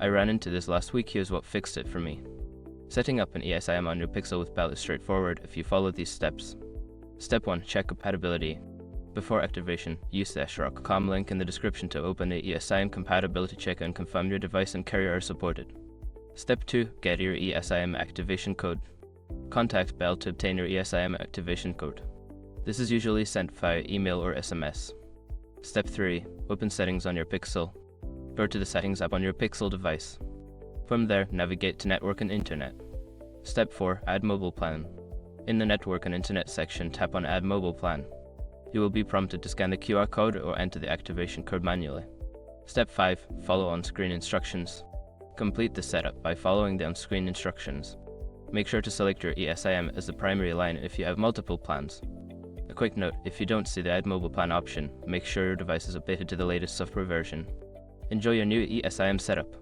I ran into this last week. Here's what fixed it for me. Setting up an eSIM on your Pixel with Bell is straightforward if you follow these steps. Step 1. Check compatibility. Before activation, use the /com link in the description to open the eSIM compatibility check and confirm your device and carrier are supported. Step 2. Get your eSIM activation code. Contact Bell to obtain your eSIM activation code. This is usually sent via email or SMS. Step 3. Open settings on your Pixel. Go to the settings app on your Pixel device. From there, navigate to network and internet. Step 4. Add mobile plan. In the network and internet section, tap on add mobile plan. You will be prompted to scan the QR code or enter the activation code manually. Step 5. Follow on-screen instructions. Complete the setup by following the on-screen instructions. Make sure to select your eSIM as the primary line if you have multiple plans. A quick note, if you don't see the Add Mobile Plan option, make sure your device is updated to the latest software version. Enjoy your new eSIM setup.